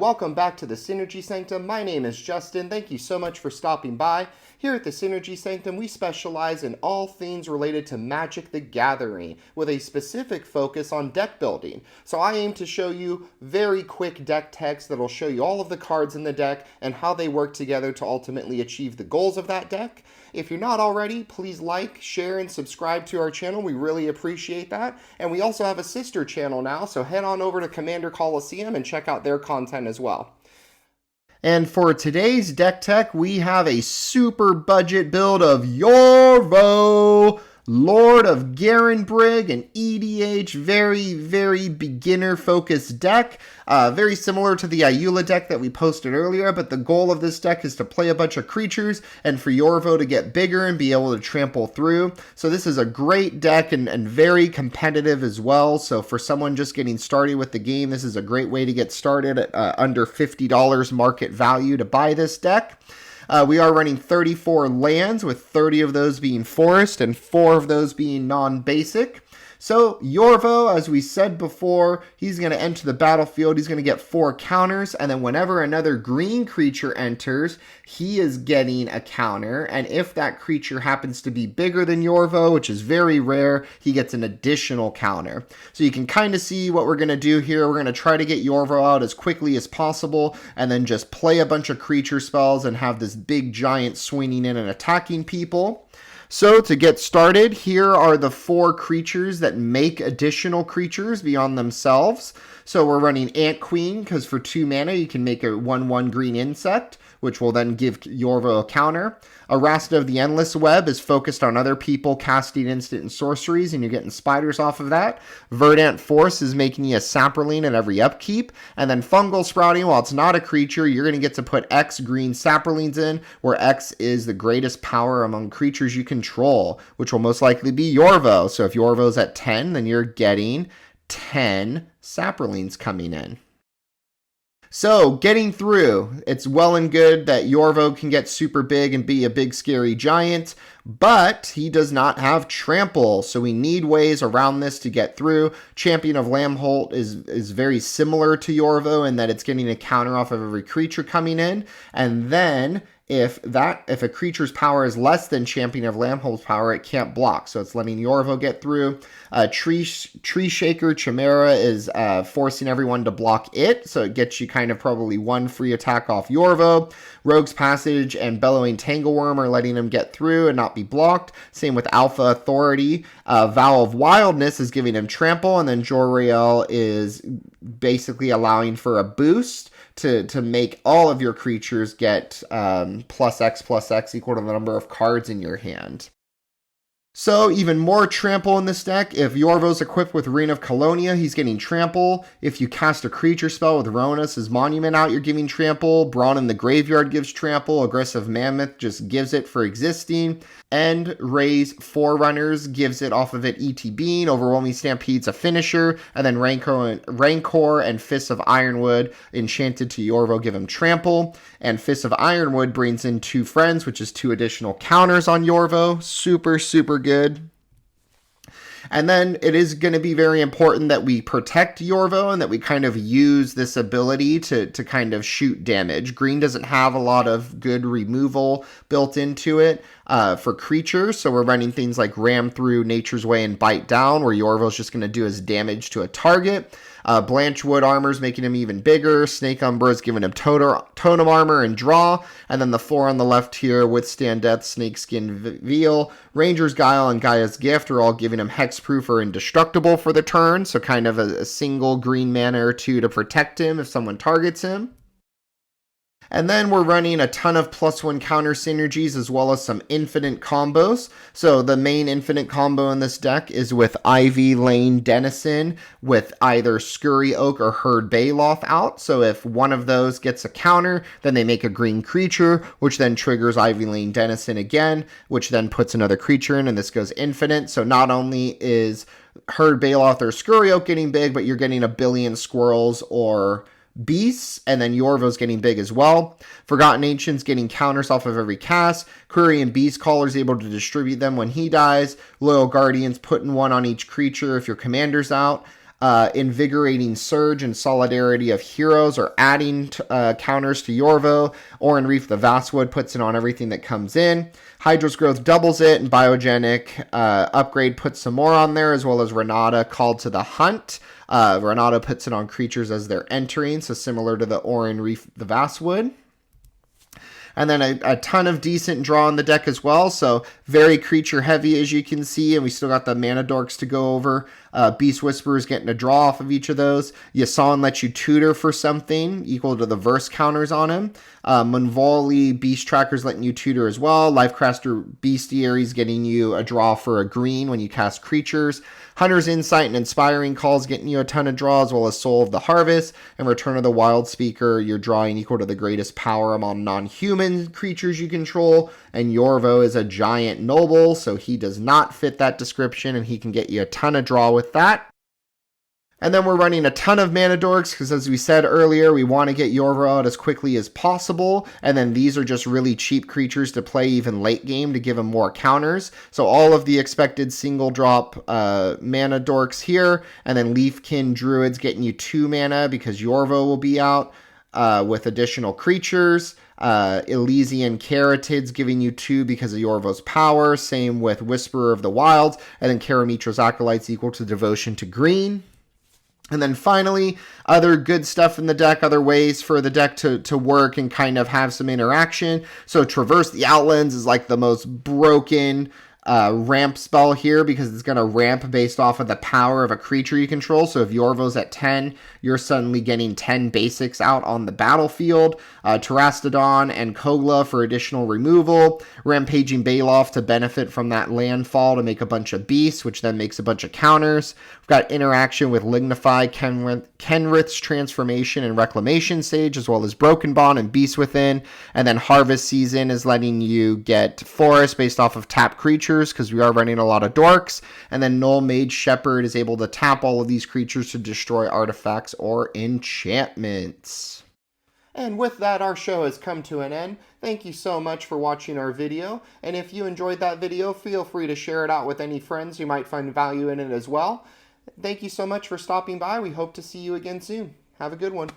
welcome back to the Synergy Sanctum. My name is Justin. Thank you so much for stopping by. Here at the Synergy Sanctum, we specialize in all things related to Magic the Gathering, with a specific focus on deck building. So I aim to show you very quick deck text that'll show you all of the cards in the deck and how they work together to ultimately achieve the goals of that deck. If you're not already, please like, share, and subscribe to our channel. We really appreciate that. And we also have a sister channel now, so head on over to Commander Coliseum and check out their content as well. And for today's deck tech, we have a super budget build of Yorvo, Lord of Garenbrig, an EDH, very beginner-focused deck. Very similar to the Ayula deck that we posted earlier, but the goal of this deck is to play a bunch of creatures and for Yorvo to get bigger and be able to trample through. So this is a great deck and very competitive as well. So for someone just getting started with the game, this is a great way to get started at under $50 market value to buy this deck. We are running 34 lands, with 30 of those being forest and 4 of those being non-basic. So Yorvo, as we said before, he's going to enter the battlefield. He's going to get 4 counters, and then whenever another green creature enters, he is getting a counter. And if that creature happens to be bigger than Yorvo, which is very rare, he gets an additional counter. So you can kind of see what we're going to do here. We're going to try to get Yorvo out as quickly as possible, and then just play a bunch of creature spells and have this big giant swinging in and attacking people. So to get started, here are the 4 creatures that make additional creatures beyond themselves. So we're running Ant Queen, because for 2 mana you can make a 1/1 green insect, which will then give Yorvo a counter. Arasta of the Endless Web is focused on other people casting instant and sorceries, and you're getting spiders off of that. Verdant Force is making you a Saproling at every upkeep. And then Fungal Sprouting, while it's not a creature, you're going to get to put X green Saprolings in, where X is the greatest power among creatures you control, which will most likely be Yorvo. So if Yorvo's at 10, then you're getting 10 Saprolings coming in. So, getting through, it's well and good that Yorvo can get super big and be a big scary giant, but he does not have trample, so we need ways around this to get through. Champion of Lambholt is very similar to Yorvo in that it's getting a counter off of every creature coming in, and then if a creature's power is less than Champion of Lambholt's power, it can't block. So it's letting Yorvo get through. Tree Shaker Chimera is forcing everyone to block it. So it gets you kind of probably 1 free attack off Yorvo. Rogue's Passage and Bellowing Tangleworm are letting him get through and not be blocked. Same with Alpha Authority. Vow of Wildness is giving him trample. And then Jor-El is basically allowing for a boost to make all of your creatures get plus X equal to the number of cards in your hand. So even more trample in this deck. If Yorvo's equipped with Reign of Colonia, he's getting trample. If you cast a creature spell with Ronas' Monument out, you're giving trample. Brawn in the Graveyard gives trample. Aggressive Mammoth just gives it for existing. And Ray's Forerunners gives it off of it ETBing. Overwhelming Stampede's a finisher. And then Rancor and Fists of Ironwood enchanted to Yorvo give him trample. And Fists of Ironwood brings in 2 friends, which is 2 additional counters on Yorvo. Super good. And then it is going to be very important that we protect Yorvo and that we kind of use this ability to kind of shoot damage. Green doesn't have a lot of good removal built into it for creatures, so we're running things like Ram Through, Nature's Way, and Bite Down, where Yorvo's just going to do his damage to a target. Blanchwood Armor's making him even bigger. Snake Umbra's giving him Totem Armor and Draw. And then the 4 on the left here, Withstand Death, Snakeskin Veil, Ranger's Guile, and Gaia's Gift are all giving him Hexproof or Indestructible for the turn. So kind of a single green mana or 2 to protect him if someone targets him. And then we're running a ton of +1 counter synergies as well as some infinite combos. So the main infinite combo in this deck is with Ivy Lane Denizen with either Scurry Oak or Herd Baloth out. So if one of those gets a counter, then they make a green creature, which then triggers Ivy Lane Denizen again, which then puts another creature in, and this goes infinite. So not only is Herd Baloth or Scurry Oak getting big, but you're getting a billion squirrels or beasts, and then Yorvo's getting big as well. Forgotten Ancient's getting counters off of every cast. Query and Beast Caller's able to distribute them when he dies. Loyal Guardian's putting 1 on each creature if your commander's out. Invigorating Surge and Solidarity of Heroes are adding counters to Yorvo. Orin Reef the Vastwood puts it on everything that comes in. Hydra's Growth doubles it, and Biogenic Upgrade puts some more on there, as well as Renata Called to the Hunt. Renata puts it on creatures as they're entering, so similar to the Orin Reef the Vastwood. And then a ton of decent draw in the deck as well. So very creature heavy, as you can see. And we still got the Mana Dorks to go over. Beast Whisperers getting a draw off of each of those. Yasan lets you tutor for something equal to the verse counters on him. Munvali Beast Tracker's letting you tutor as well. Lifecaster Bestiary's getting you a draw for a green when you cast creatures. Hunter's Insight and Inspiring Calls getting you a ton of draw, as well as Soul of the Harvest. And Return of the Wild Speaker, you're drawing equal to the greatest power among non-human creatures you control. And Yorvo is a giant noble, so he does not fit that description, and he can get you a ton of draw with that. And then we're running a ton of Mana Dorks, because as we said earlier, we want to get Yorvo out as quickly as possible. And then these are just really cheap creatures to play even late game to give them more counters. So all of the expected single drop Mana Dorks here. And then Leafkin Druids getting you 2 mana because Yorvo will be out with additional creatures. Elysian Caratids giving you 2 because of Yorvo's power. Same with Whisperer of the Wilds. And then Karamitra's Acolytes equal to Devotion to green. And then finally, other good stuff in the deck, other ways for the deck to work and kind of have some interaction. So Traverse the Outlands is like the most broken ramp spell here, because it's going to ramp based off of the power of a creature you control. So if Yorvo's at 10, you're suddenly getting 10 basics out on the battlefield. Terastodon and Kogla for additional removal. Rampaging Baloth to benefit from that landfall to make a bunch of beasts, which then makes a bunch of counters. We've got interaction with Lignify, Kenrith's Transformation, and Reclamation Sage, as well as Broken Bond and Beast Within. And then Harvest Season is letting you get Forest based off of tap creatures, because we are running a lot of dorks. And then Null Mage Shepherd is able to tap all of these creatures to destroy artifacts or enchantments. And with that, our show has come to an end. Thank you so much for watching our video. And if you enjoyed that video, feel free to share it out with any friends who might find value in it as well. Thank you so much for stopping by. We hope to see you again soon. Have a good one.